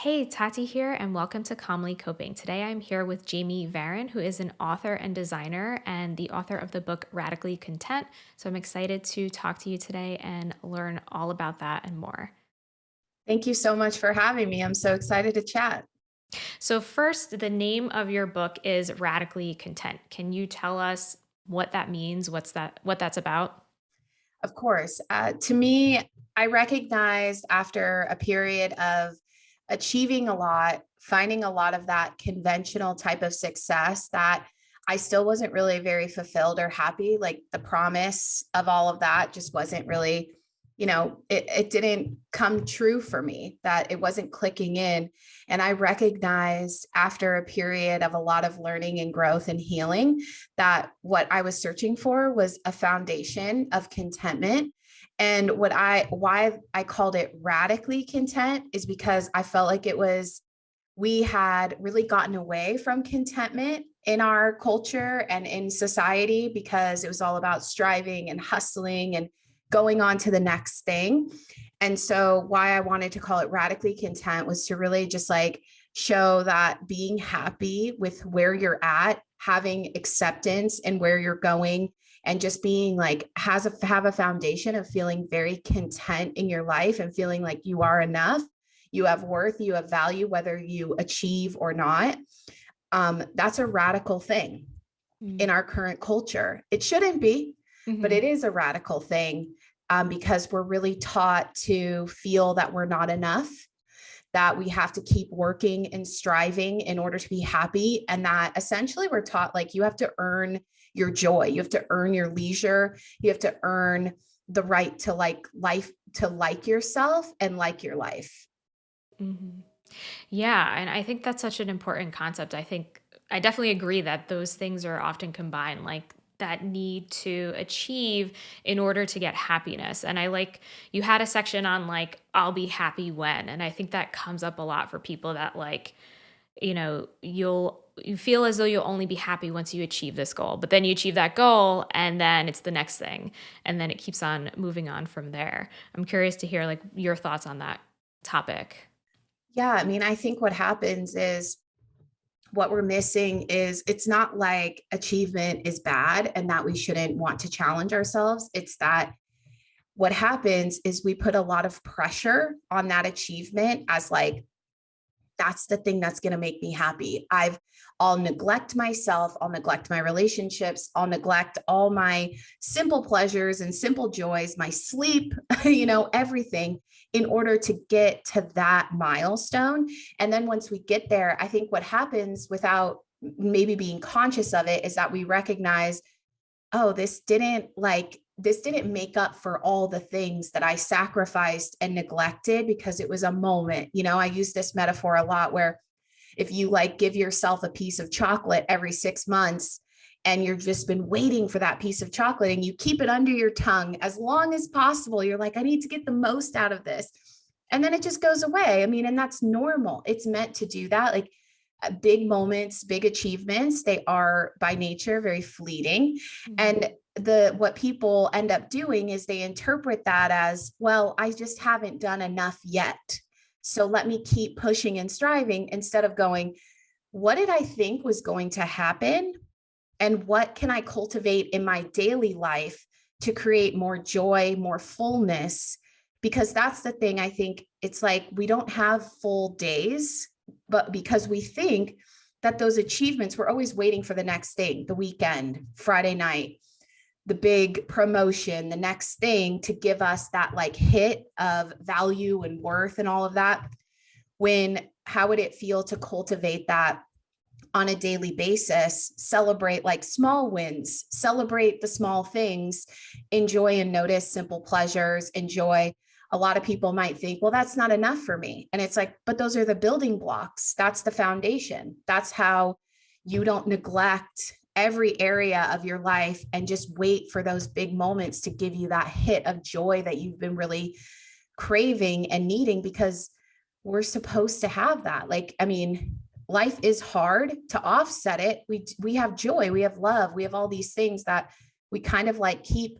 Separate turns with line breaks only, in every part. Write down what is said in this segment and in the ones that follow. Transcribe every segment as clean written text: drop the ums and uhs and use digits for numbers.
Hey, Tati here, and welcome to Calmly Coping. Today I'm here with Jamie Varon, who is an author and designer and the author of the book Radically Content. So I'm excited to talk to you today and learn all about that and more.
Thank you so much for having me. I'm so excited to chat.
So, first, the name of your book is Radically Content. Can you tell us what that means? What that's about?
Of course, to me, I recognized after a period of achieving a lot, finding a lot of that conventional type of success that I still wasn't really very fulfilled or happy. Like the promise of all of that just wasn't really, it didn't come true for me, that it wasn't clicking in. And I recognized after a period of a lot of learning and growth and healing that what I was searching for was a foundation of contentment. And why I called it radically content is because I felt like we had really gotten away from contentment in our culture and in society because it was all about striving and hustling and going on to the next thing. And so why I wanted to call it radically content was to really just like show that being happy with where you're at, having acceptance and where you're going, and just being like have a foundation of feeling very content in your life and feeling like you are enough, you have worth, you have value, whether you achieve or not. That's a radical thing in
Mm-hmm.
our current culture. It shouldn't be, but it is a radical thing, because we're really taught to feel that we're not enough, that we have to keep working and striving in order to be happy. And that essentially we're taught like you have to earn your joy, you have to earn your leisure, you have to earn the right to like life, to like yourself and like your life.
Mm-hmm. Yeah, and I think that's such an important concept. I definitely agree that those things are often combined, like that need to achieve in order to get happiness. And I like you had a section on like I'll be happy when, and I think that comes up a lot for people that like, you feel as though you'll only be happy once you achieve this goal. But then you achieve that goal and then it's the next thing, and then it keeps on moving on from there. I'm curious to hear like your thoughts on that topic.
Yeah, I mean, I think what happens is what we're missing is it's not like achievement is bad and that we shouldn't want to challenge ourselves. It's that what happens is we put a lot of pressure on that achievement as like, that's the thing that's going to make me happy. I'll neglect myself, I'll neglect my relationships, I'll neglect all my simple pleasures and simple joys, my sleep, everything in order to get to that milestone. And then once we get there, I think what happens without maybe being conscious of it is that we recognize, oh, this didn't make up for all the things that I sacrificed and neglected because it was a moment. I use this metaphor a lot where if you like give yourself a piece of chocolate every 6 months and you've just been waiting for that piece of chocolate and you keep it under your tongue as long as possible, you're like, I need to get the most out of this. And then it just goes away. I mean, and that's normal. It's meant to do that. Like big moments, big achievements, they are by nature very fleeting.
Mhm.
And the what people end up doing is they interpret that as, well, I just haven't done enough yet. So let me keep pushing and striving instead of going, what did I think was going to happen? And what can I cultivate in my daily life to create more joy, more fullness? Because that's the thing. I think it's like we don't have full days, but because we think that those achievements, we're always waiting for the next thing, the weekend, Friday night, the big promotion, the next thing to give us that like hit of value and worth and all of that. When how would it feel to cultivate that on a daily basis, celebrate like small wins, celebrate the small things, enjoy and notice simple pleasures, enjoy. A lot of people might think, well, that's not enough for me. And it's like, but those are the building blocks. That's the foundation. That's how you don't neglect every area of your life and just wait for those big moments to give you that hit of joy that you've been really craving and needing, because we're supposed to have that. Like, I mean, life is hard. To offset it, we have joy, we have love, we have all these things that we kind of like keep,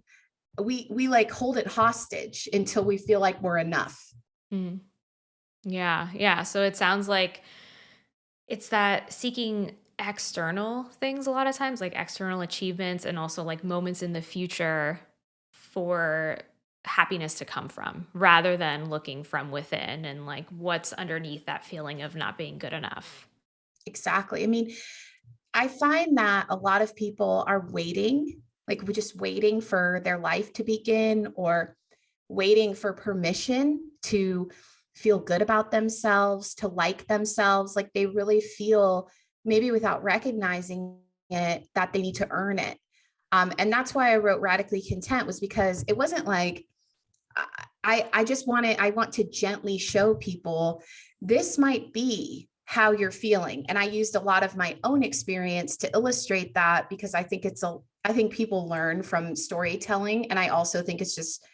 we like hold it hostage until we feel like we're enough.
Mm. Yeah, yeah. So it sounds like it's that seeking external things a lot of times, like external achievements and also like moments in the future for happiness to come from, rather than looking from within and like what's underneath that feeling of not being good enough.
Exactly. I mean, I find that a lot of people are waiting, like we're just waiting for their life to begin or waiting for permission to feel good about themselves, to like themselves. Like they really feel, maybe without recognizing it, that they need to earn it. And that's why I wrote Radically Content, was because it wasn't like, I want to gently show people this might be how you're feeling. And I used a lot of my own experience to illustrate that, because I think people learn from storytelling. And I also think it's just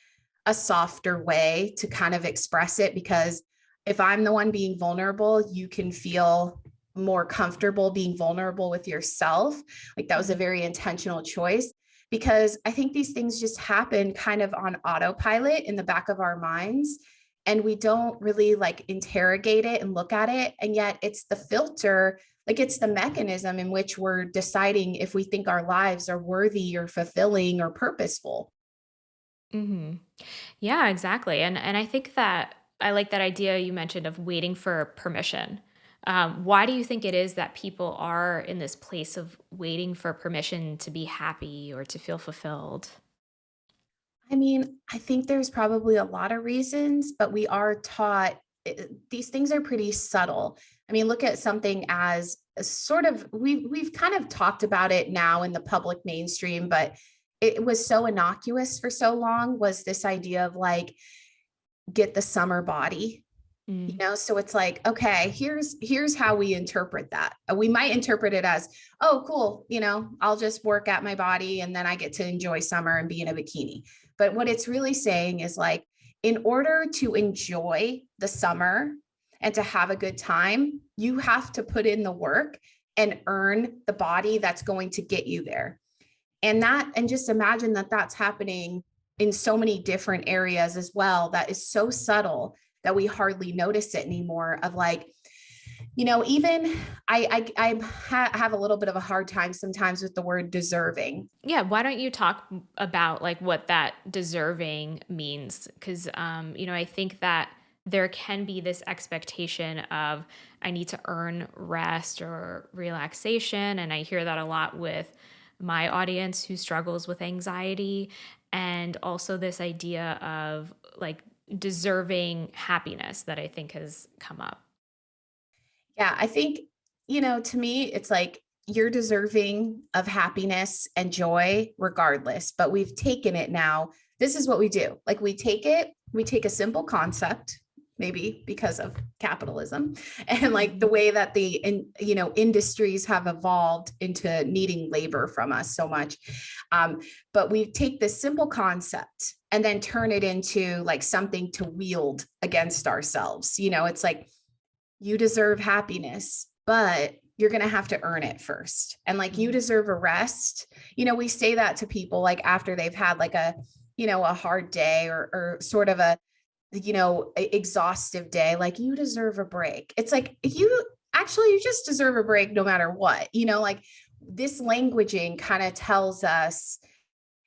a softer way to kind of express it, because if I'm the one being vulnerable, you can feel more comfortable being vulnerable with yourself. Like that was a
Mhm.
very intentional choice, because I think these things just happen kind of on autopilot in the back of our minds. And we don't really like interrogate it and look at it. And yet it's the filter, like it's the mechanism in which we're deciding if we think our lives are worthy or fulfilling or purposeful.
Mhm. Yeah, exactly. And I think that I like that idea you mentioned of waiting for permission. Why do you think it is that people are in this place of waiting for permission to be happy or to feel fulfilled?
I mean, I think there's probably a lot of reasons, but we are taught these things are pretty subtle. I mean, look at something as a sort of, we've kind of talked about it now in the public mainstream, but it was so innocuous for so long, was this idea of like, get the summer body.
Mm.
So it's like, okay, here's how we interpret that. We might interpret it as, oh cool, I'll just work at my body and then I get to enjoy summer and be in a bikini. But what it's really saying is like, in order to enjoy the summer and to have a good time, you have to put in the work and earn the body that's going to get you there. And just imagine that that's happening in so many different areas as well, that is so subtle that we hardly notice it anymore. Of like, even have a little bit of a hard time sometimes with the word deserving.
Yeah, why don't you talk about like what that deserving means? Because I think that there can be this expectation of I need to earn rest or relaxation, and I hear that a lot with my audience who struggles with anxiety, and also this idea of like deserving happiness that I think has come up.
Yeah, I think, to me, it's like you're deserving of happiness and joy regardless, but we've taken it now. This is what we do. Like we take a simple concept, maybe because of capitalism and like the
Mhm.
way that industries have evolved into needing labor from us so much. Um, but we take this simple concept and then turn it into like something to wield against ourselves. It's like, you deserve happiness, but you're going to have to earn it first. And like, you
Mhm.
deserve a rest. We say that to people like after they've had like a hard day or sort of a, exhaustive day, like you deserve a break. It's like, you just deserve a break no matter what, like this languaging kind of tells us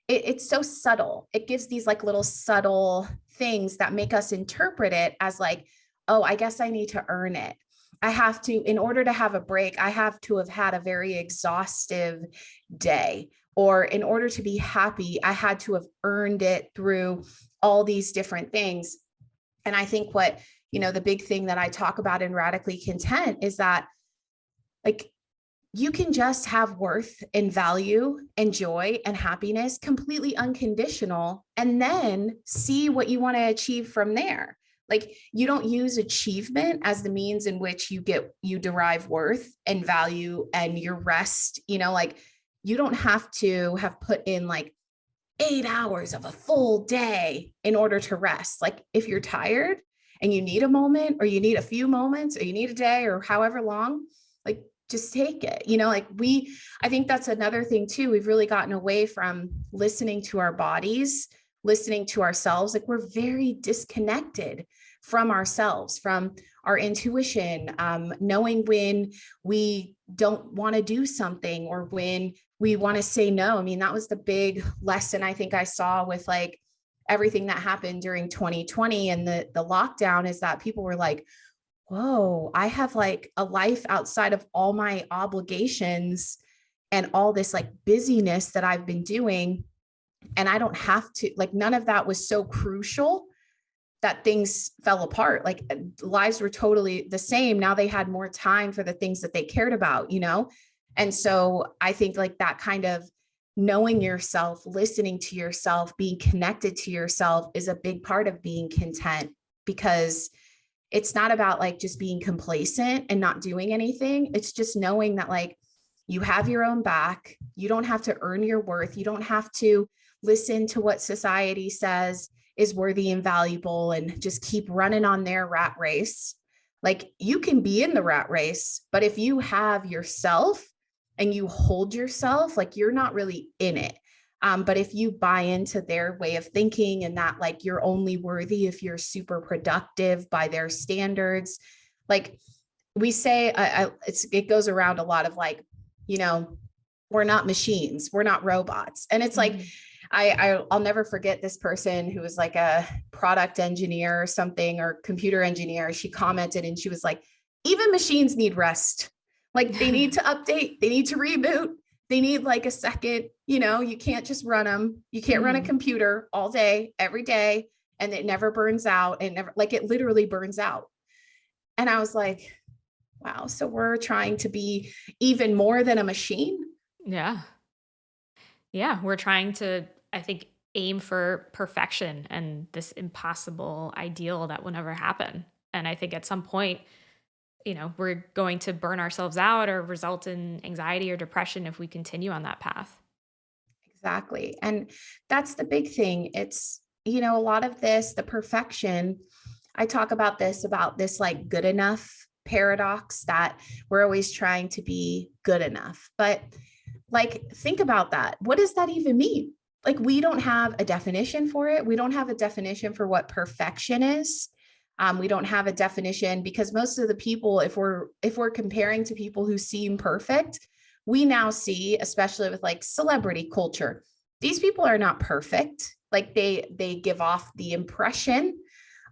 it's so subtle. It gives these like little subtle things that make us interpret it as like, oh, I guess I need to earn it. In order to have a break, I have to have had a very exhaustive day. Or in order to be happy, I had to have earned it through all these different things. And I think the big thing that I talk about in Radically Content is that like you can just have worth and value and joy and happiness completely unconditional, and then see what you want to achieve from there. Like you don't use achievement as the means in which you derive worth and value and your rest, like you don't have to have put in like 8 hours of a full day in order to rest. Like if you're tired and you need a moment or you need a few moments or you need a day or however long, like just take it. I think that's another thing too. We've really gotten away from listening to our bodies, listening to ourselves. Like we're very disconnected from ourselves, from our intuition, knowing when we don't want to do something or when we want to say no. I mean, that was the big lesson I think I saw with like everything that happened during 2020 and the lockdown, is that people were like, whoa, I have like a life outside of all my obligations and all this like busyness that I've been doing. And I don't have to, like, none of that was so crucial that things fell apart. Like lives were totally the same. Now they had more time for the things that they cared about, you know? And so I think like that kind of knowing yourself, listening to yourself, being connected to yourself is a big part of being content, because it's not about like just being complacent and not doing anything. It's just knowing that like you have your own back. You don't have to earn your worth. You don't have to listen to what society says is worthy and valuable and just keep running on their rat race. Like you can be in the rat race, but if you have yourself and you hold yourself, like you're not really in it. But if you buy into their way of thinking and that like you're only worthy if you're super productive by their standards, like we say, it goes around a lot of like, you know, we're not machines, we're not robots, and it's like
Mhm.
I'll never forget this person who was like a product engineer or something, or computer engineer. She commented and she was like, even machines need rest. Like they need to update, they need to reboot, they need like a second, you know, you can't just run them. You can't run a
Mhm.
computer all day, every day, and it never burns out. And never, like it literally burns out. And I was like, wow, so we're trying to be even more than a machine.
Yeah. Yeah, we're trying to, I think, aim for perfection and this impossible ideal that will never happen. And I think at some point, we're going to burn ourselves out or result in anxiety or depression if we continue on that path.
Exactly. And that's the big thing. It's, you know, a lot of this, the perfection, I talk about this like good enough paradox, that we're always trying to be good enough. But like, think about that. What does that even mean? Like, we don't have a definition for it. We don't have a definition for what perfection is. We don't have a definition because most of the people, if we're comparing to people who seem perfect, we now see, especially with like celebrity culture, these people are not perfect. Like they give off the impression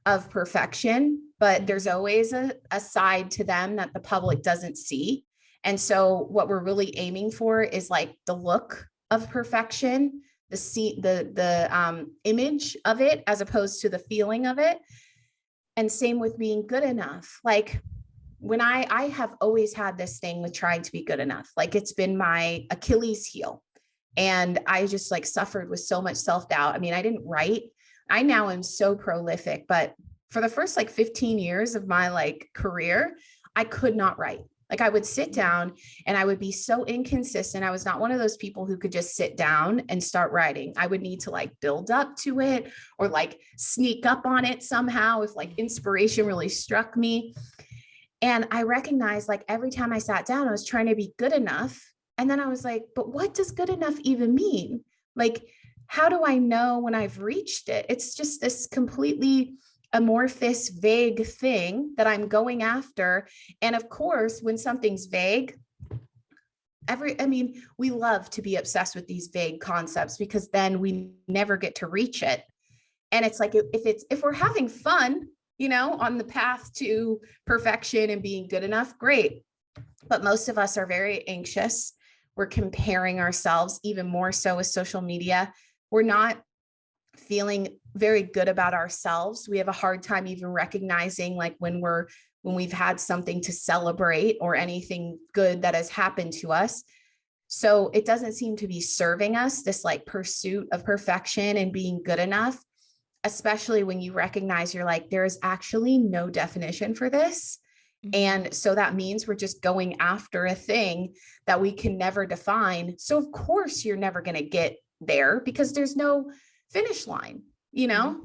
of perfection, but there's
Mhm.
always a side to them that the public doesn't see. And so what we're really aiming for is like the look of perfection, the image of it as opposed to the feeling of it. And same with being good enough. Like when I have always had this thing with trying to be good enough. Like it's been my Achilles heel. And I just like suffered with so much self-doubt. I mean, I didn't write. I now am so prolific, but for the first like 15 years of my like career, I could not write. Like I would sit
Mhm.
down and I would be so inconsistent. I was not one of those people who could just sit down and start writing. I would need to like build up to it or like sneak up on it somehow if like inspiration really struck me. And I recognized like every time I sat down, I was trying to be good enough. And then I was like, but what does good enough even mean? Like, how do I know when I've reached it? It's just this completely amorphous, vague thing that I'm going after. And of course, when something's vague, I mean, we love to be obsessed with these vague concepts because then we never get to reach it. And it's like if we're having fun, you know, on the path to perfection and being good enough, great. But most of us are very anxious. We're comparing ourselves even more so with social media. We're not feeling very good about ourselves. We have a hard time even recognizing like when we've had something to celebrate or anything good that has happened to us. So it doesn't seem to be serving us, this like pursuit of perfection and being good enough, especially when you recognize you're like, there is actually no definition for this.
Mhm.
And so that means we're just going after a thing that we can never define. So, of course, you're never going to get there because there's no finish line, you
Mhm.
know?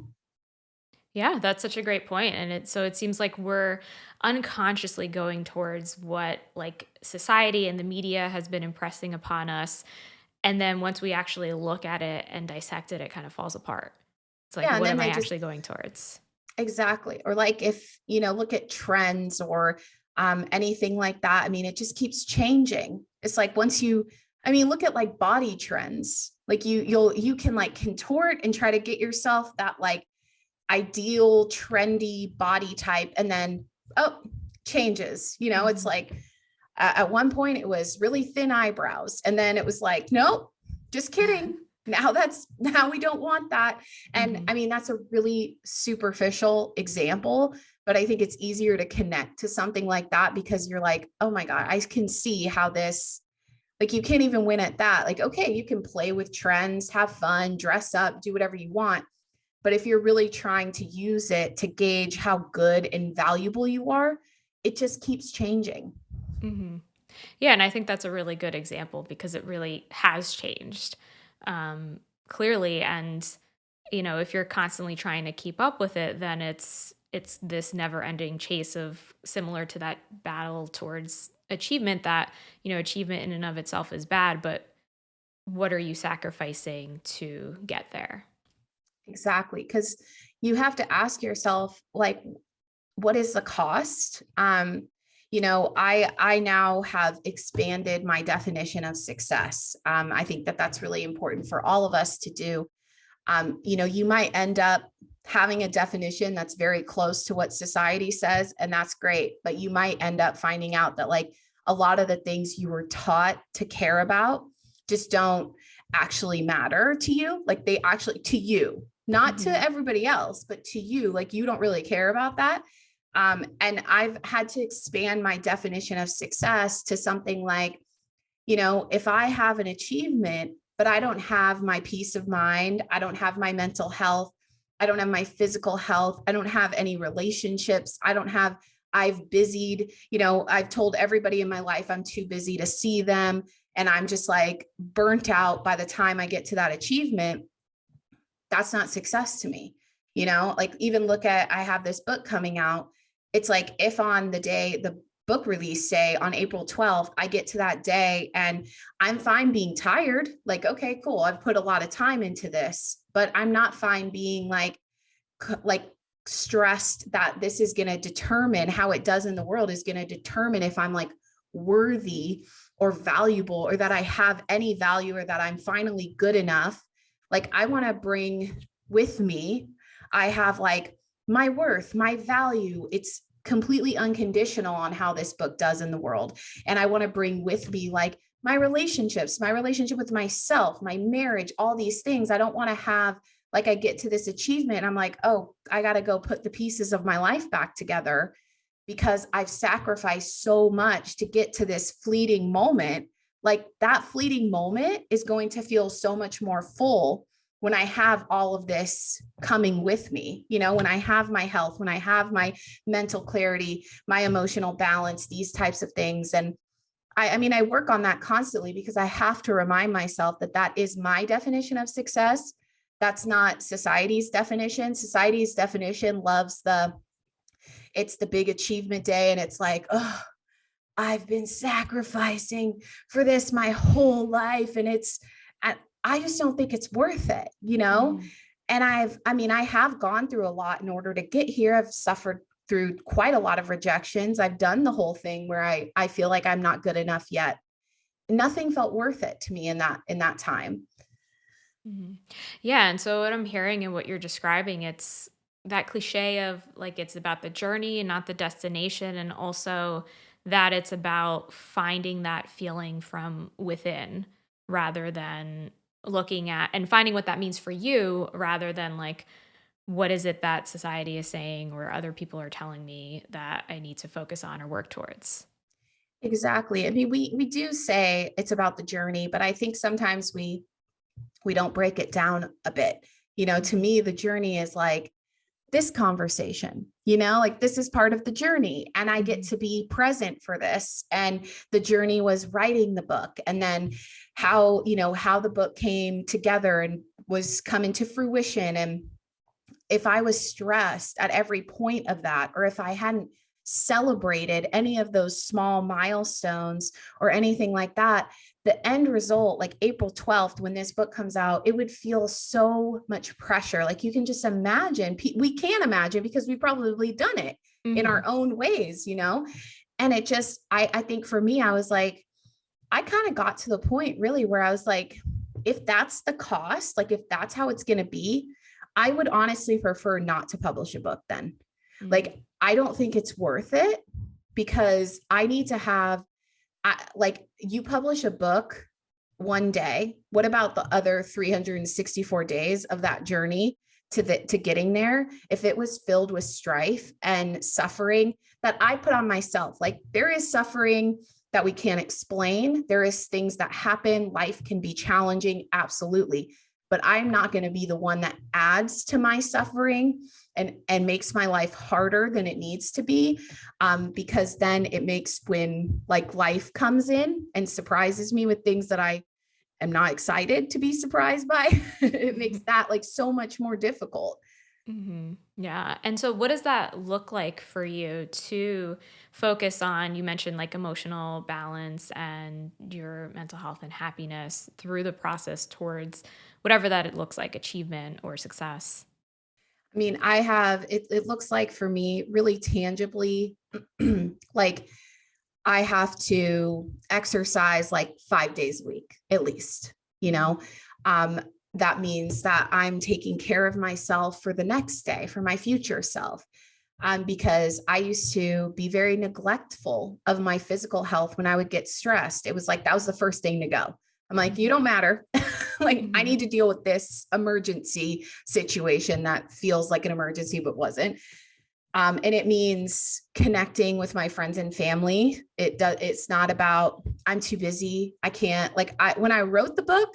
Yeah, that's such a great point. And it seems like we're unconsciously going towards what like society and the media has been impressing upon us. And then once we actually look at it and dissect it, it kind of falls apart. It's like,
Yeah. And
what
then
am I
they just
actually going towards?
Exactly. Or like if, look at trends or anything like that. I mean, it just keeps changing. It's like look at like body trends. Like you can like contort and try to get yourself that like ideal trendy body type, and then, oh, changes. It's
Mhm.
like at one point it was really thin eyebrows, and then it was like, nope, just kidding. Now we don't want that. And
Mhm.
I mean, that's a really superficial example, but I think it's easier to connect to something like that because you're like, oh my God, I can see how this, like, you can't even win at that. Like, okay, you can play with trends, have fun, dress up, do whatever you want. But if you're really trying to use it to gauge how good and valuable you are, it just keeps changing.
Mhm. Yeah, and I think that's a really good example because it really has changed, clearly. And if you're constantly trying to keep up with it, then it's this never-ending chase of, similar to that battle towards achievement, that achievement in and of itself is bad, but what are you sacrificing to get there?
Exactly. Because you have to ask yourself, like, what is the cost? I now have expanded my definition of success. I think that that's really important for all of us to do. You might end up having a definition that's very close to what society says, and that's great. But you might end up finding out that, like, a lot of the things you were taught to care about just don't actually matter to you. Like, they actually, to you, not to
Mhm.
everybody else, but to you, like, you don't really care about that. And I've had to expand my definition of success to something like, if I have an achievement, but I don't have my peace of mind, I don't have my mental health, I don't have my physical health, I don't have any relationships, I've busied, I've told everybody in my life I'm too busy to see them. And I'm just like burnt out by the time I get to that achievement. That's not success to me. Like, even look at, I have this book coming out. It's like, if on the day, the book release, say on April 12th, I get to that day and I'm fine being tired, like, okay, cool, I've put a lot of time into this, but I'm not fine being like stressed that this is going to determine how it does in the world, is going to determine if I'm like worthy or valuable, or that I have any value, or that I'm finally good enough. Like, I want to bring with me, I have like my worth, my value. It's completely unconditional on how this book does in the world. And I want to bring with me like my relationships, my relationship with myself, my marriage, all these things. I don't want to have, like, I get to this achievement, I'm like, oh, I got to go put the pieces of my life back together because I've sacrificed so much to get to this fleeting moment. Like, that fleeting moment is going to feel so much more full when I have all of this coming with me, when I have my health, when I have my mental clarity, my emotional balance, these types of things. And I work on that constantly because I have to remind myself that that is my definition of success. That's not society's definition. Society's definition loves it's the big achievement day. And it's like, oh, I've been sacrificing for this my whole life. And I just don't think it's worth it.
Mhm.
And I have gone through a lot in order to get here. I've suffered through quite a lot of rejections. I've done the whole thing where I feel like I'm not good enough yet. Nothing felt worth it to me in that time.
Mhm. Yeah, and so what I'm hearing and what you're describing, it's that cliche of, like, it's about the journey and not the destination, and also that it's about finding that feeling from within, rather than looking at and finding what that means for you, rather than like, what is it that society is saying or other people are telling me that I need to focus on or work towards.
Exactly. I mean, we do say it's about the journey, but I think sometimes we don't break it down a bit. To
Mhm.
me, the journey is like this conversation, like, this is part of the journey. And I get
Mhm.
to be present for this. And the journey was writing the book. And then how the book came together and was coming to fruition. And if I was stressed at every point of that, or if I hadn't celebrated any of those small milestones or anything like that, the end result, like April 12th, when this book comes out, it would feel so much pressure. Like you can just imagine, we can imagine because we've probably done it in our
Mhm.
own ways, you know? And it just, I think for me, I was like, I kind of got to the point really where I was like, if that's the cost, like if that's how it's going to be, I would honestly prefer not to publish a book then.
Mm.
Like, I don't think it's worth it because I need to have, like, you publish a book one day. What about the other 364 days of that journey to getting there? If it was filled with strife and suffering that I put on myself, like there is suffering that we can't explain. There is things that happen. Life can be challenging, absolutely. But I'm not going to be the one that adds to my suffering and makes my life harder than it needs to be, because then it makes when like life comes in and surprises me with things that I am not excited to be surprised by, it makes that like so much more difficult.
Yeah. And so, what does that look like for you to focus on? You mentioned like emotional balance and your mental health and happiness through the process towards whatever that it looks like, achievement or success.
I mean, I have it looks like for me really tangibly, like I have to exercise like 5 days a week at least, you
Mm.
know. Um, that means that I'm taking care of myself for the next day, for my future self. Because I used to be very neglectful of my physical health when I would get stressed. It was like that was the first thing to go. I'm like, you
Mhm.
don't matter. Like, I
Mhm.
need to deal with this emergency situation that feels like an emergency, but wasn't. And it means connecting with my friends and family. It's not about I'm too busy. I can't like when I wrote the book,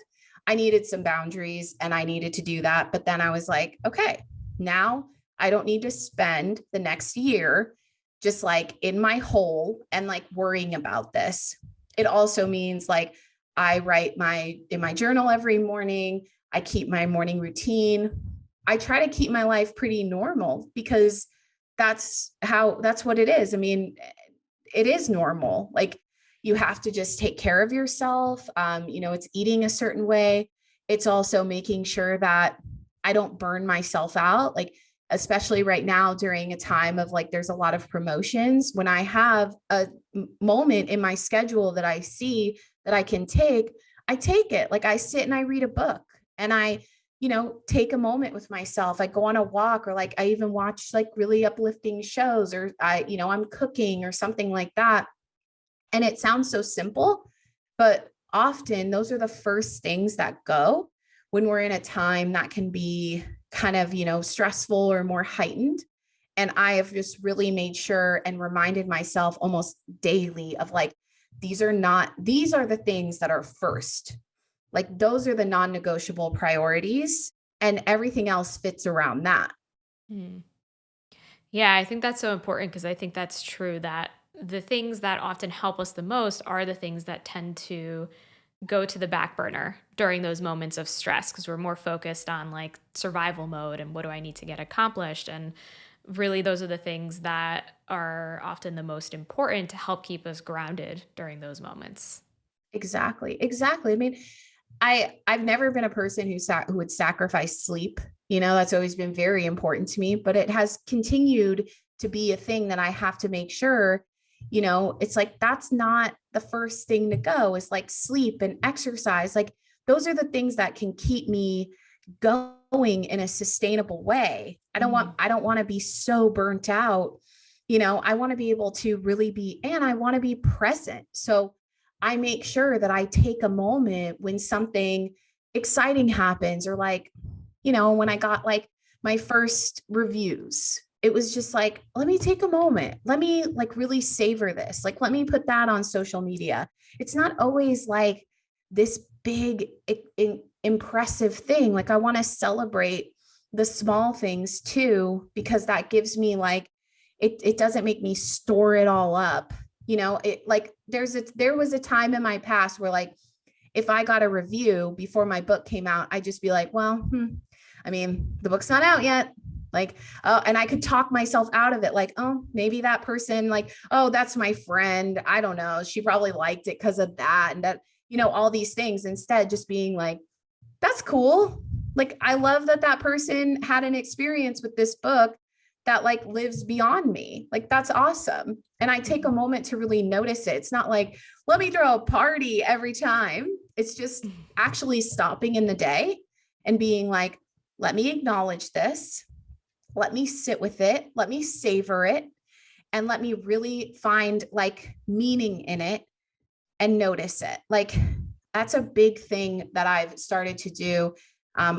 I needed some boundaries and I needed to do that. But then I was like, okay, now I don't need to spend the next year just like in my hole and like worrying about this. It also means like I write in my journal every morning. I keep my morning routine. I try to keep my life pretty normal because that's what it is. I mean, it is normal. Like you have to just take care of yourself. It's eating a certain way. It's also making sure that I don't burn myself out. Like, especially right now during a time of like, there's a lot of promotions. When I have a moment in my schedule that I see that I can take, I take it. Like I sit and I read a book and I take a moment with myself. I go on a walk or like I even watch like really uplifting shows or I'm cooking or something like that. And it sounds so simple, but often those are the first things that go when we're in a time that can be kind of, stressful or more heightened. And I have just really made sure and reminded myself almost daily of like, these are the things that are first. Like those are the non-negotiable priorities and everything else fits around that.
Mm. Yeah, I think that's so important because I think that's true that the things that often help us the most are the things that tend to go to the back burner during those moments of stress because we're more focused on like survival mode and what do I need to get accomplished. And really, those are the things that are often the most important to help keep us grounded during those moments.
Exactly. Exactly. I mean, I've never been a person who would sacrifice sleep. That's always been very important to me, but it has continued to be a thing that I have to make sure, it's like that's not the first thing to go is like sleep and exercise. Like those are the things that can keep me going in a sustainable way.
Mhm.
I don't want to be so burnt out. I want to be able to really be and I want to be present. So I make sure that I take a moment when something exciting happens or like, when I got like my first reviews, it was just like, let me take a moment. Let me like really savor this. Like, let me put that on social media. It's not always like this big, impressive thing. Like, I want to celebrate the small things too, because that gives me like, it doesn't make me store it all up. It like there was a time in my past where like if I got a review before my book came out, I'd just be like, well, I mean, the book's not out yet. Like, oh, and I could talk myself out of it. Like, oh, maybe that person, like, oh, that's my friend. I don't know. She probably liked it because of that. And that, all these things, instead, just being like, that's cool. Like, I love that that person had an experience with this book that like lives beyond me. Like, that's awesome. And I take a
Mhm.
moment to really notice it. It's not like, let me throw a party every time. It's just actually stopping in the day and being like, let me acknowledge this. Let me sit with it. Let me savor it. And let me really find like meaning in it and notice it. Like, that's a big thing that I've started to do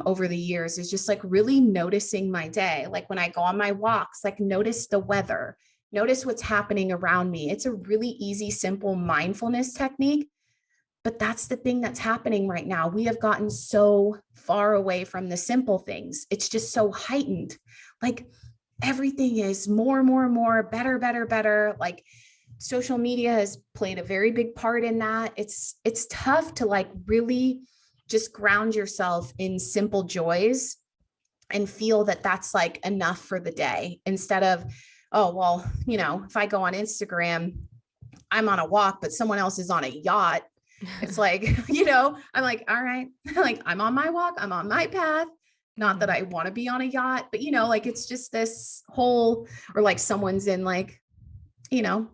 over the years, is just like really noticing my day. Like when I go on my walks, like notice the weather, notice what's happening around me. It's a really easy, simple mindfulness technique. But that's the thing that's happening right now. We have gotten so far away from the simple things. It's just so heightened. Like everything is more, more, more, better, better, better. Like social media has played a very big part in that. It's tough to like really just ground yourself in simple joys and feel that that's like enough for the day, instead of, oh well, if I go on Instagram, I'm on a walk but someone else is on a yacht. It's like, I'm like, all right, like I'm on my walk, I'm on my path. Not that
Mhm.
I want to be on a yacht, but like it's just this whole, or like someone's in like, you know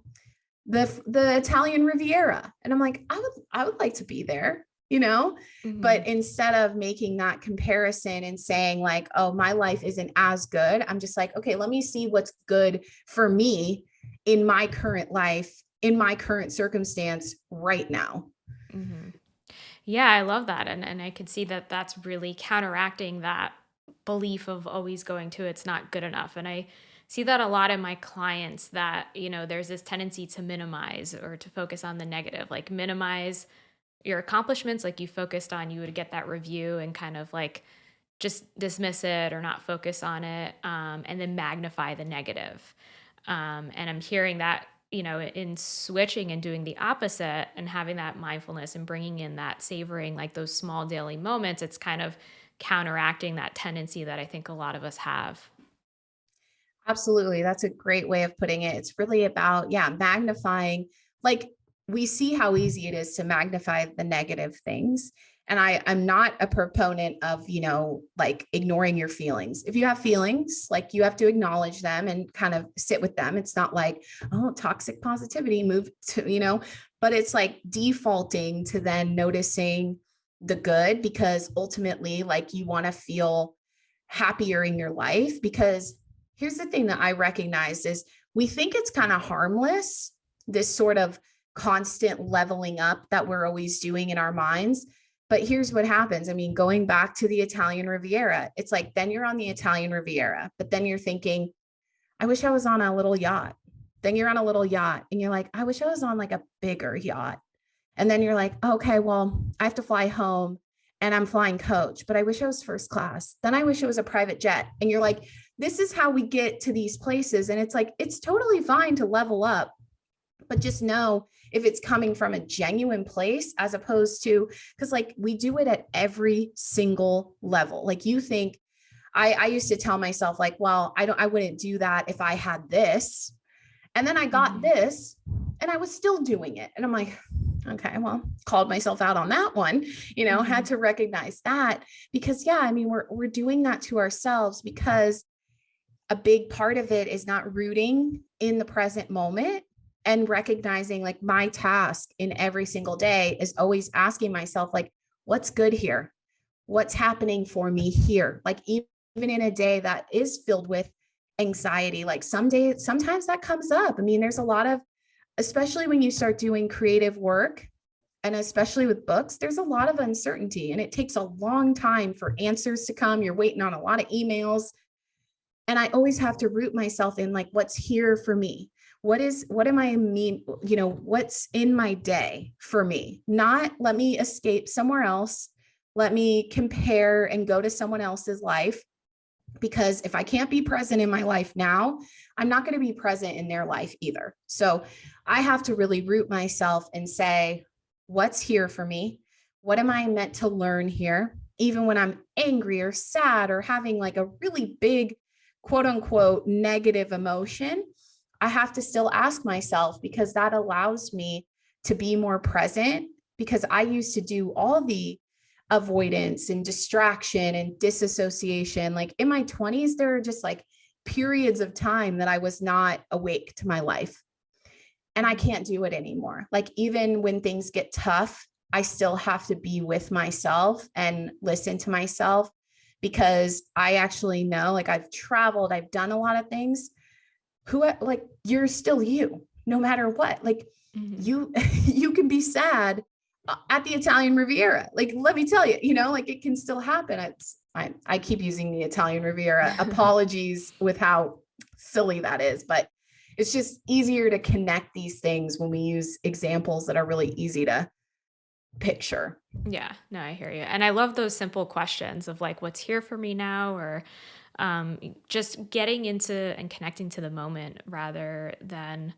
the Italian Riviera. And I'm like, I would like to be there,
Mhm.
but instead of making that comparison and saying like, oh, my life isn't as good, I'm just like, okay, let me see what's good for me in my current life, in my current circumstance right now.
Mhm. Yeah, I love that, and I could see that that's really counteracting that belief of always going to it's not good enough, and I see that a lot in my clients that, there's this tendency to minimize or to focus on the negative, like minimize your accomplishments, like you focused on, you would get that review and kind of like just dismiss it or not focus on it, and then magnify the negative. And I'm hearing that, in switching and doing the opposite and having that mindfulness and bringing in that savoring, like those small daily moments, it's kind of counteracting that tendency that I think a lot of us have.
Absolutely. That's a great way of putting it. It's really about, yeah, magnifying. Like we see how easy it is to magnify the negative things. And I'm not a proponent of, like ignoring your feelings. If you have feelings, like you have to acknowledge them and kind of sit with them. It's not like, oh, toxic positivity, move to, but it's like defaulting to then noticing the good, because ultimately, like you want to feel happier in your life. Because here's the thing that I recognize is we think it's kind of harmless, this sort of constant leveling up that we're always doing in our minds. But here's what happens. I mean, going back to the Italian Riviera, it's like then you're on the Italian Riviera, but then you're thinking, I wish I was on a little yacht. Then you're on a little yacht and you're like, I wish I was on like a bigger yacht. And then you're like, okay, well, I have to fly home and I'm flying coach, but I wish I was first class. Then I wish it was a private jet. And you're like, this is how we get to these places. And it's like, it's totally fine to level up, but just know if it's coming from a genuine place, as opposed to, because like we do it at every single level. Like you think, I used to tell myself like, well, I wouldn't do that if I had this. And then I got
Mhm.
this and I was still doing it. And I'm like, okay, well, called myself out on that one, had
Mhm.
to recognize that. Because yeah, I mean, we're doing that to ourselves, because a big part of it is not rooting in the present moment and recognizing like my task in every single day is always asking myself like, what's good here? What's happening for me here? Like even in a day that is filled with anxiety, like sometimes that comes up. I mean, there's a lot of, especially when you start doing creative work, and especially with books, there's a lot of uncertainty and it takes a long time for answers to come. You're waiting on a lot of emails. And I always have to root myself in like, what's here for me? What am I mean? What's in my day for me? Not let me escape somewhere else. Let me compare and go to someone else's life. Because if I can't be present in my life now, I'm not going to be present in their life either. So I have to really root myself and say, what's here for me? What am I meant to learn here? Even when I'm angry or sad or having like a really big quote unquote negative emotion, I have to still ask myself, because that allows me to be more present, because I used to do all the avoidance and distraction and disassociation. Like in my 20s, there are just like periods of time that I was not awake to my life. And I
Mhm.
can't do it anymore. Like even when things get tough, I still have to be with myself and listen to myself, because I actually know, like I've traveled, I've done a lot of things. Like you're still you, no matter what. Like
Mhm.
you, you can be sad at the Italian Riviera. Like, let me tell you, like it can still happen. I keep using the Italian Riviera. Apologies with how silly that is, but it's just easier to connect these things when we use examples that are really easy to picture.
Yeah, no, I hear you. And I love those simple questions of like, what's here for me now? Or just getting into and connecting to the moment rather than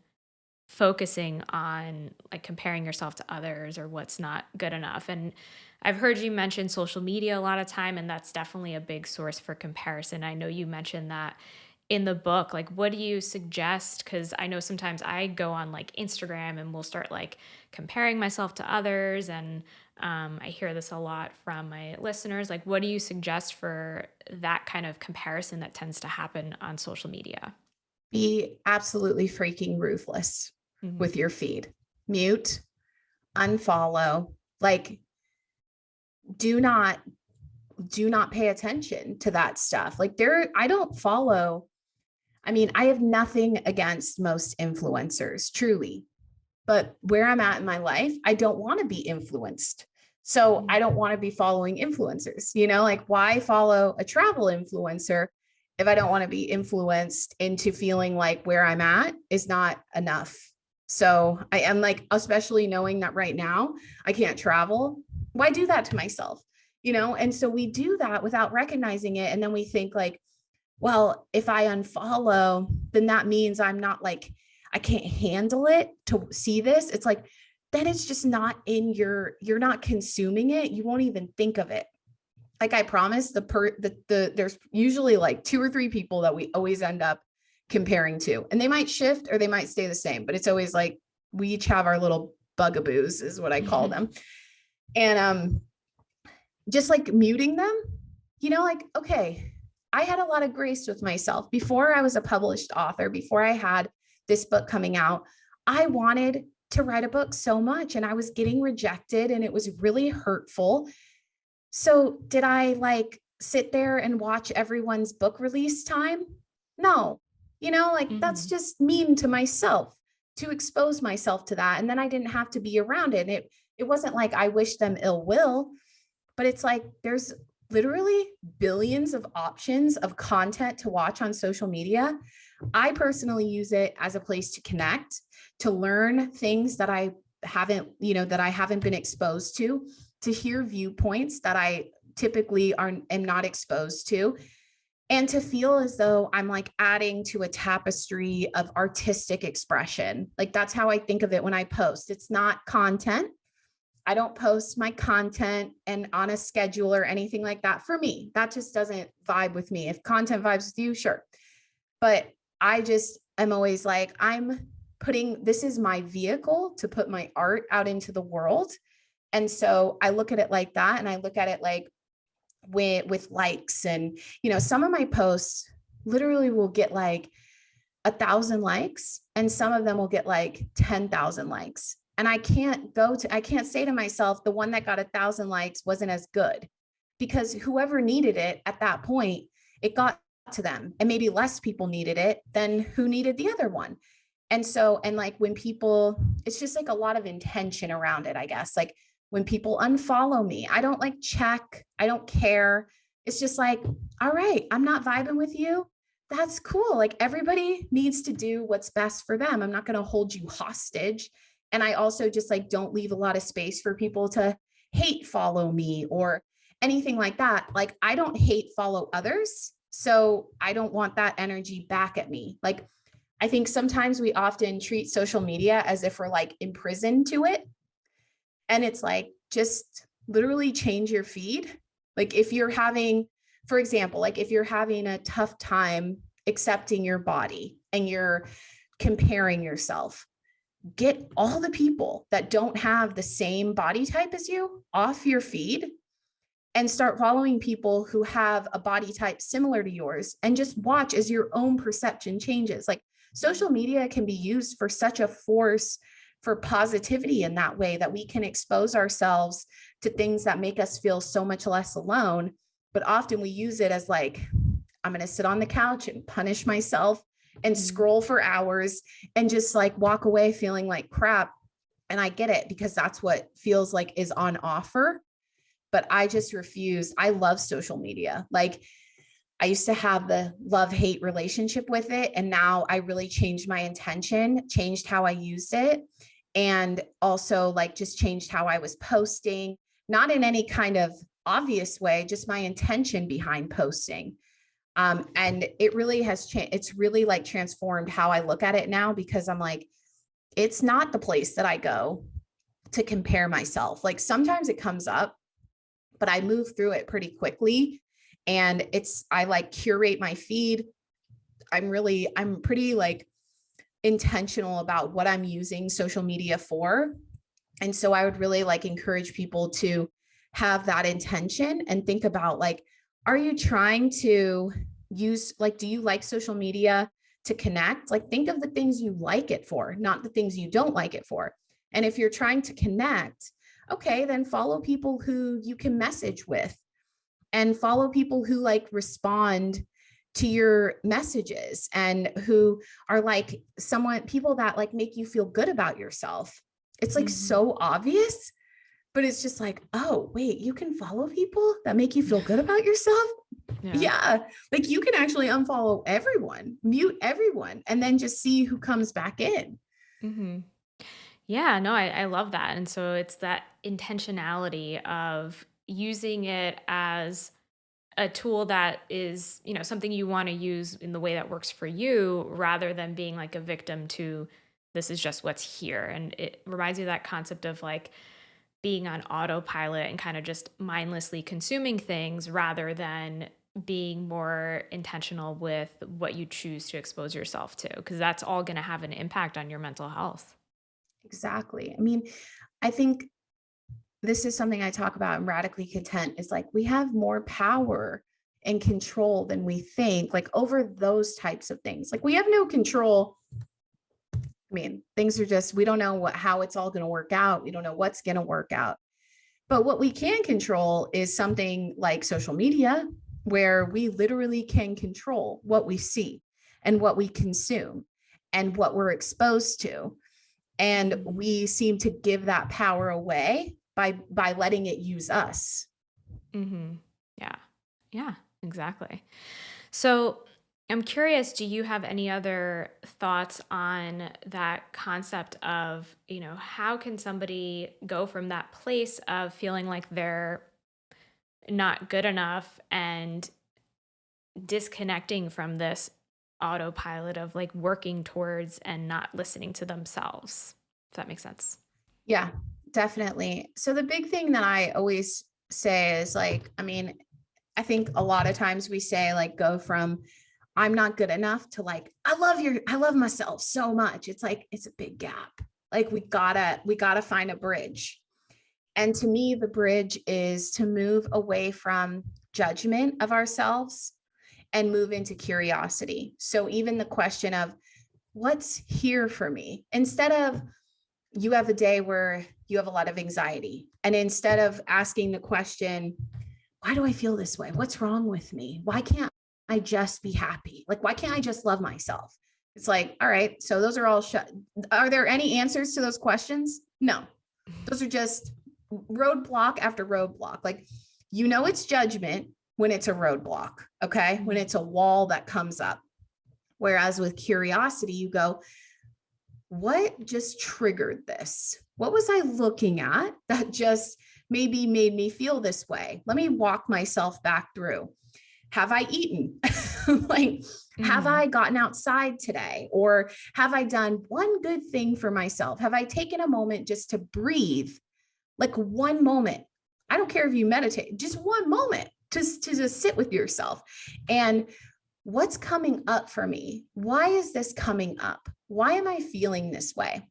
focusing on like comparing yourself to others or what's not good enough. And I've heard you mention social media a lot of time, and that's definitely a big source for comparison. I know you mentioned that in the book. Like, what do you suggest? Because I know sometimes I go on like Instagram and we'll start like comparing myself to others. And I hear this a lot from my listeners. Like, what do you suggest for that kind of comparison that tends to happen on social media?
Be absolutely freaking ruthless
Hmm.
with your feed. Mute, unfollow, like do not pay attention to that stuff. Like I don't follow. I mean, I have nothing against most influencers, truly. But where I'm at in my life, I don't want to be influenced. So I don't want to be following influencers, like why follow a travel influencer if I don't want to be influenced into feeling like where I'm at is not enough. So I am like, especially knowing that right now I can't travel. Why do that to myself? And so we do that without recognizing it. And then we think like, well, if I unfollow, then that means I'm not like, I can't handle it to see this. It's like, then it's just not you're not consuming it. You won't even think of it. Like I promise there's usually like two or three people that we always end up comparing to, and they might shift or they might stay the same, but it's always like we each have our little bugaboos is what I call them. And just like muting them, like, okay, I had a lot of grace with myself before I was a published author, before I had this book coming out. I wanted to write a book so much and I was getting rejected and it was really hurtful. So, did I like sit there and watch everyone's book release time? No. Like that's
Hmm.
just mean to myself to expose myself to that. And then I didn't have to be around it. And it wasn't like I wish them ill will, but it's like there's literally billions of options of content to watch on social media. I personally use it as a place to connect, to learn things that I haven't been exposed to hear viewpoints that I typically am not exposed to, and to feel as though I'm like adding to a tapestry of artistic expression. Like that's how I think of it when I post. It's not content. I don't post my content and on a schedule or anything like that. For me, that just doesn't vibe with me. If content vibes with you, sure. But I just am always like, this is my vehicle to put my art out into the world. And so I look at it like that. And I look at it like with likes, and, some of my posts literally will get like 1,000 likes, and some of them will get like 10,000 likes. And I can't say to myself, the one that got 1,000 likes wasn't as good, because whoever needed it at that point, it got to them. And maybe less people needed it than who needed the other one. And so, and like when people, it's just like a lot of intention around it, I guess. Like when people unfollow me, I don't like check, I don't care. It's just like, all right, I'm not vibing with you. That's cool. Like everybody needs to do what's best for them. I'm not going to hold you hostage. And I also just like don't leave a lot of space for people to hate follow me or anything like that. Like I don't hate follow others. So I don't want that energy back at me. Like I think sometimes we often treat social media as if we're like imprisoned to it. And it's like, just literally change your feed. Like if you're having, for example, like if you're having a tough time accepting your body and you're comparing yourself, get all the people that don't have the same body type as you off your feed and start following people who have a body type similar to yours, and just watch as your own perception changes. Like, social media can be used for such a force for positivity in that way, that we can expose ourselves to things that make us feel so much less alone. But often we use it as like, I'm going to sit on the couch and punish myself and
Mhm.
scroll for hours and just like walk away feeling like crap. And I get it, because that's what feels like is on offer. But I just refuse. I love social media. Like, I used to have the love-hate relationship with it. And now I really changed my intention, changed how I used it. And also like just changed how I was posting, not in any kind of obvious way, just my intention behind posting. And it really has changed. It's really like transformed how I look at it now, because I'm like, it's not the place that I go to compare myself. Like, sometimes it comes up, but I move through it pretty quickly. And I like curate my feed. I'm pretty like intentional about what I'm using social media for. And so I would really like encourage people to have that intention and think about like, are you trying to use, like, do you like social media to connect? Like, think of the things you like it for, not the things you don't like it for. And if you're trying to connect, okay, then follow people who you can message with, and follow people who like respond to your messages, and who are like people that like make you feel good about yourself. It's like
Mhm.
so obvious, but it's just like, oh, wait, you can follow people that make you feel good about yourself?
Yeah.
Yeah. Like, you can actually unfollow everyone, mute everyone, and then just see who comes back in.
Mhm. Yeah, no, I love that. And so it's that intentionality of using it as a tool that is, something you want to use in the way that works for you, rather than being like a victim to this is just what's here. And it reminds me of that concept of like being on autopilot and kind of just mindlessly consuming things, rather than being more intentional with what you choose to expose yourself to, because that's all going to have an impact on your mental health.
Exactly. I mean, I think this is something I talk about in Radically Content, is like, we have more power and control than we think, like over those types of things. Like, we have no control. I mean, things are just, we don't know how it's all going to work out. We don't know what's going to work out. But what we can control is something like social media, where we literally can control what we see and what we consume and what we're exposed to. And
Mhm.
we seem to give that power away by letting it use us.
Mhm. Yeah. Yeah, exactly. So, I'm curious, do you have any other thoughts on that concept of, how can somebody go from that place of feeling like they're not good enough and disconnecting from this autopilot of like working towards and not listening to themselves? If that makes sense.
Yeah, definitely. So the big thing that I always say is like, I mean, I think a lot of times we say like, go from I'm not good enough to like, I love myself so much. It's like, it's a big gap. Like, we gotta find a bridge. And to me, the bridge is to move away from judgment of ourselves and move into curiosity. So even the question of what's here for me, instead of, you have a day where you have a lot of anxiety, and instead of asking the question, why do I feel this way? What's wrong with me? Why can't I just be happy? Like, why can't I just love myself? It's like, all right, so those are all shut. Are there any answers to those questions? No. Those are just roadblock after roadblock. Like, it's judgment when it's a roadblock, okay? When
Mhm.
it's a wall that comes up. Whereas with curiosity, you go, what just triggered this? What was I looking at that just maybe made me feel this way? Let me walk myself back through. Have I eaten? Like, have
Mhm.
I gotten outside today? Or have I done one good thing for myself? Have I taken a moment just to breathe? Like, one moment. I don't care if you meditate, just one moment to just sit with yourself. And what's coming up for me? Why is this coming up? Why am I feeling this way?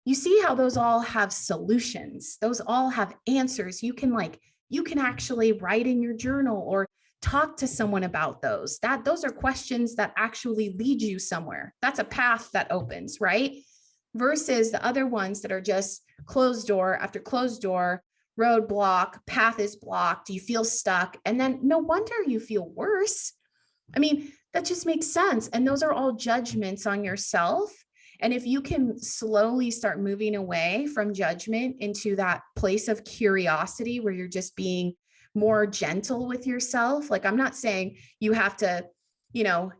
You see how those all have solutions. Those all have answers. You can actually write in your journal or talk to someone about those. Those are questions that actually lead you somewhere. That's a path that opens, right? Versus the other ones that are just closed door after closed door, roadblock, path is blocked, you feel stuck, and then no wonder you feel worse. I mean, that just makes sense. And those are all judgments on yourself. And if you can slowly start moving away from judgment into that place of curiosity where you're just being more gentle with yourself, like I'm not saying you have to,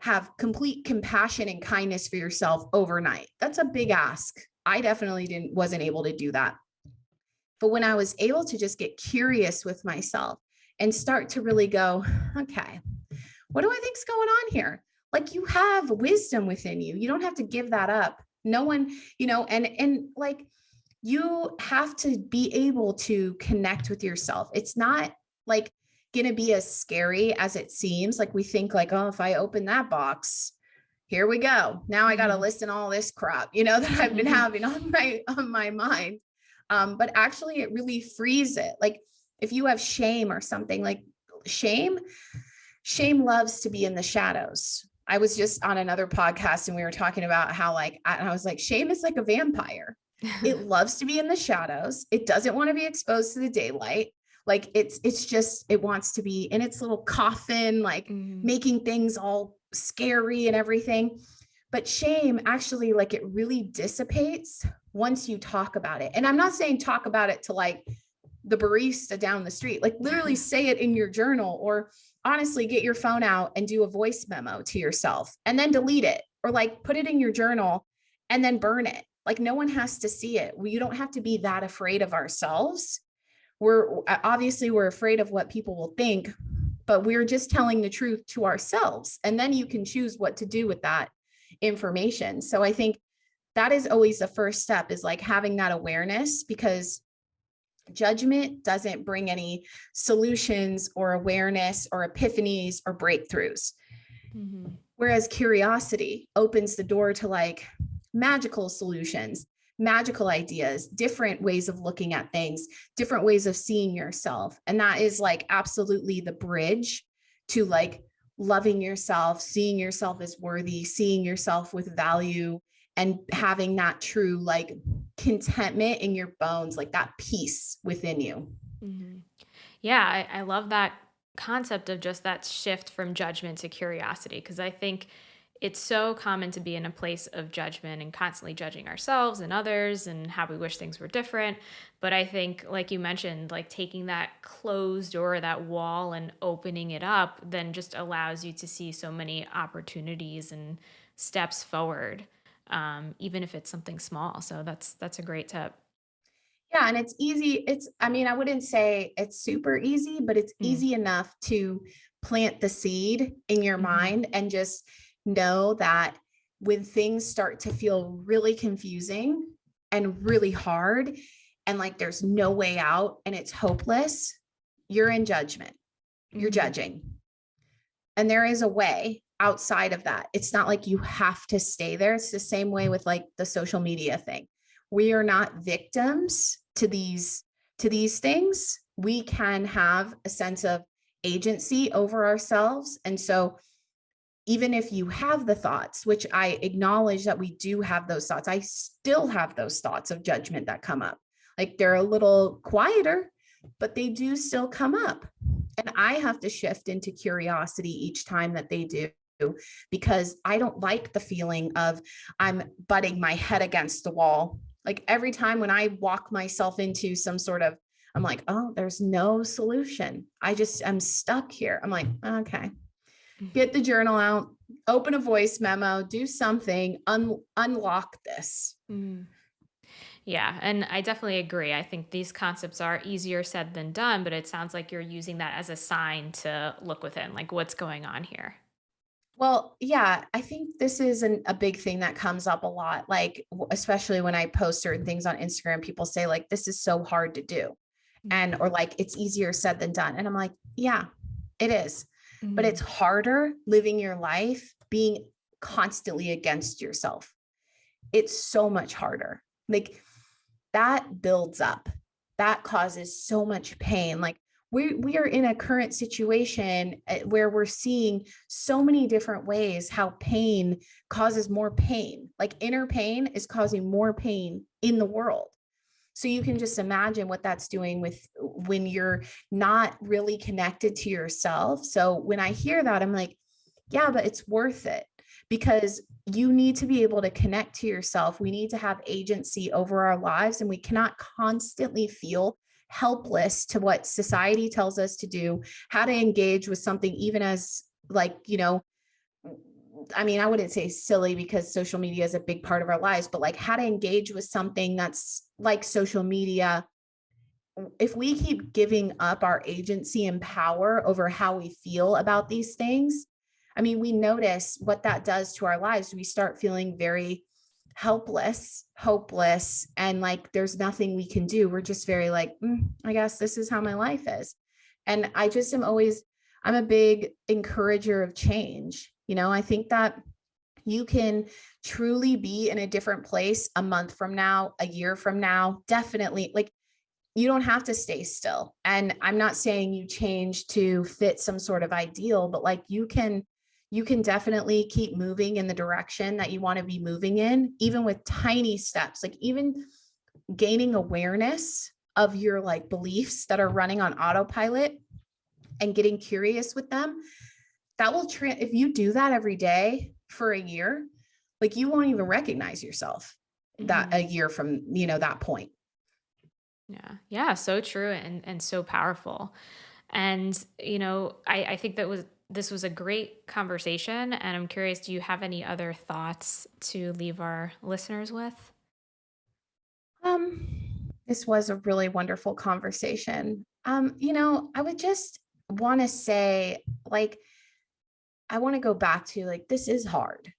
have complete compassion and kindness for yourself overnight. That's a big ask. I definitely wasn't able to do that. But when I was able to just get curious with myself and start to really go, okay, what do I think's going on here? Like you have wisdom within you. You don't have to give that up. No one, and like you have to be able to connect with yourself. It's not like going to be as scary as it seems. Like we think like, oh, if I open that box, here we go. Now I got to
Mhm.
listen all this crap, that I've been having on my mind. But actually it really frees it. Like if you have shame or something like shame, shame loves to be in the shadows. I was just on another podcast and we were talking about how I was like, shame is like a vampire. It loves to be in the shadows. It doesn't want to be exposed to the daylight. Like it's just, it wants to be in its little coffin, like
Mhm.
making things all scary and everything. But shame actually, like it really dissipates once you talk about it. And I'm not saying talk about it to like the barista down the street, like literally say it in your journal, or honestly get your phone out and do a voice memo to yourself and then delete it, or like put it in your journal and then burn it. Like no one has to see it. You don't have to be that afraid of ourselves. We're afraid of what people will think, but we're just telling the truth to ourselves. And then you can choose what to do with that information. So I think that is always the first step, is like having that awareness, because judgment doesn't bring any solutions or awareness or epiphanies or breakthroughs.
Mhm.
Whereas curiosity opens the door to like magical solutions, magical ideas, different ways of looking at things, different ways of seeing yourself. And that is like absolutely the bridge to like loving yourself, seeing yourself as worthy, seeing yourself with value, and having that true like contentment in your bones, like that peace within you.
Mhm. Yeah, I love that concept of just that shift from judgment to curiosity, because I think it's so common to be in a place of judgment and constantly judging ourselves and others and how we wish things were different. But I think, like you mentioned, like taking that closed door, that wall, and opening it up then just allows you to see so many opportunities and steps forward, even if it's something small. So that's a great tip.
Yeah, and it's easy. I mean, I wouldn't say it's super easy, but it's
Mm.
easy enough to plant the seed in your
Hmm.
mind and just know that when things start to feel really confusing and really hard, and like there's no way out and it's hopeless, you're in judgment. You're
Hmm.
judging. And there is a way outside of that. It's not like you have to stay there. It's the same way with like the social media thing. We are not victims to these things. We can have a sense of agency over ourselves. And so even if you have the thoughts, which I acknowledge that we do have those thoughts, I still have those thoughts of judgment that come up. Like they're a little quieter, but they do still come up. And I have to shift into curiosity each time that they do, because I don't like the feeling of I'm butting my head against the wall. Like every time when I walk myself into some sort of, I'm like, oh, there's no solution. I'm stuck here. I'm like, okay, get the journal out, open a voice memo, do something, unlock this.
Mm. Yeah, and I definitely agree. I think these concepts are easier said than done, but it sounds like you're using that as a sign to look within, like what's going on here.
Well, yeah, I think this is a big thing that comes up a lot. Like, especially when I post certain things on Instagram, people say, like, this is so hard to do. And,
Mhm.
or like, it's easier said than done. And I'm like, yeah, it is. but it's
Mhm.
harder living your life being constantly against yourself. It's so much harder. Like that builds up. That causes so much pain. Like we are in a current situation where we're seeing so many different ways how pain causes more pain. Like inner pain is causing more pain in the world. So you can just imagine what that's doing with when you're not really connected to yourself. So when I hear that, I'm like, yeah, but it's worth it because you need to be able to connect to yourself. We need to have agency over our lives, and we cannot constantly feel helpless to what society tells us to do, how to engage with something, even as like, I mean, I wouldn't say silly because social media is a big part of our lives, but like how to engage with something that's like social media. If we keep giving up our agency and power over how we feel about these things, I mean, we notice what that does to our lives. We start feeling very helpless, hopeless, and like there's nothing we can do. We're just very like, I guess this is how my life is. And I just am always, I'm a big encourager of change. I think that you can truly be in a different place a month from now, a year from now, definitely. Like you don't have to stay still. And I'm not saying you change to fit some sort of ideal, but like you can definitely keep moving in the direction that you want to be moving in, even with tiny steps, like even gaining awareness of your like beliefs that are running on autopilot and getting curious with them. That will if you do that every day for a year, like you won't even recognize yourself that a
Mhm.
year from, that point.
Yeah. Yeah, so true and so powerful. And, I think this was a great conversation, and I'm curious, do you have any other thoughts to leave our listeners with?
This was a really wonderful conversation. I would just want to say, like, I want to go back to like, this is hard.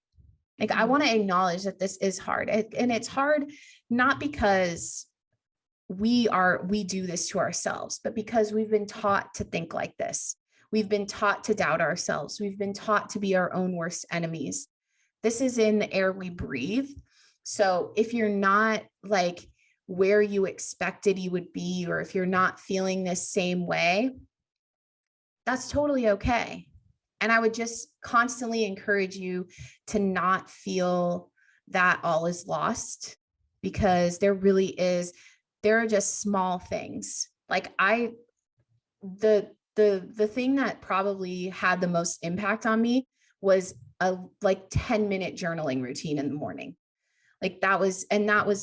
Like, I
Mhm.
want to acknowledge that this is hard. And it's hard not because we do this to ourselves, but because we've been taught to think like this. We've been taught to doubt ourselves. We've been taught to be our own worst enemies. This is in the air we breathe. So if you're not like where you expected you would be, or if you're not feeling this same way, that's totally okay. And I would just constantly encourage you to not feel that all is lost, because there are just small things. Like the thing that probably had the most impact on me was a like 10-minute journaling routine in the morning. Like that was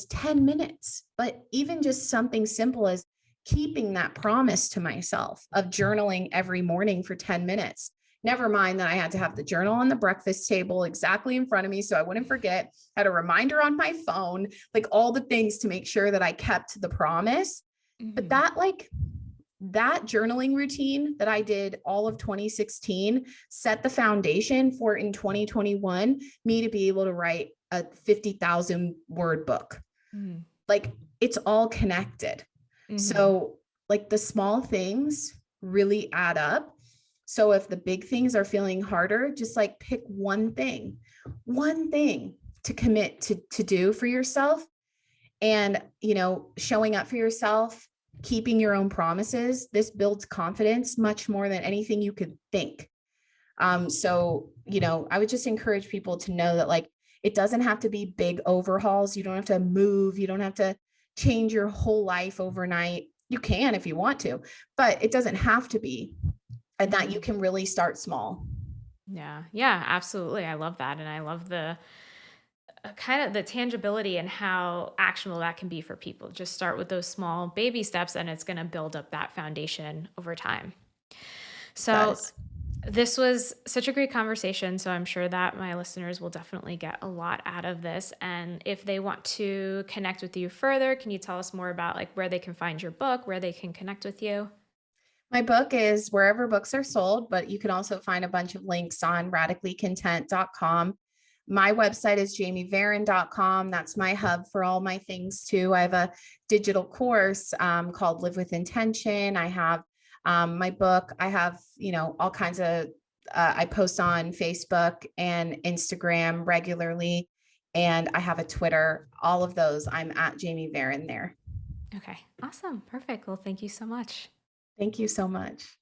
10 minutes. But even just something simple as keeping that promise to myself of journaling every morning for 10 minutes. Never mind that I had to have the journal on the breakfast table exactly in front of me so I wouldn't forget, had a reminder on my phone, like all the things to make sure that I kept the promise. But
Mhm.
that journaling routine that I did all of 2016 set the foundation for in 2021 me to be able to write a 50,000 word book.
Mhm.
Like it's all connected.
Mhm.
So, like the small things really add up. So, if the big things are feeling harder, just like pick one thing to commit to do for yourself, and showing up for yourself, keeping your own promises. This builds confidence much more than anything you could think. So I would just encourage people to know that like it doesn't have to be big overhauls. You don't have to move, you don't have to change your whole life overnight. You can if you want to, but it doesn't have to be. And that you
Mhm.
can really start small.
Yeah. Yeah, absolutely. I love that, and I love the kind of the tangibility and how actionable that can be for people. Just start with those small baby steps, and it's going to build up that foundation over time.
It
So,
does.
this was such a great conversation. So, I'm sure that my listeners will definitely get a lot out of this. And if they want to connect with you further, can you tell us more about like where they can find your book, where they can connect with you?
My book is wherever books are sold, but you can also find a bunch of links on radicallycontent.com. My website is jamievaron.com. That's my hub for all my things too. I have a digital course called Live with Intention. I have my book. I have, all kinds of I post on Facebook and Instagram regularly, and I have a Twitter. All of those, I'm at Jamie Varon there.
Okay. Awesome. Perfect. Well, thank you so much.
Thank you so much.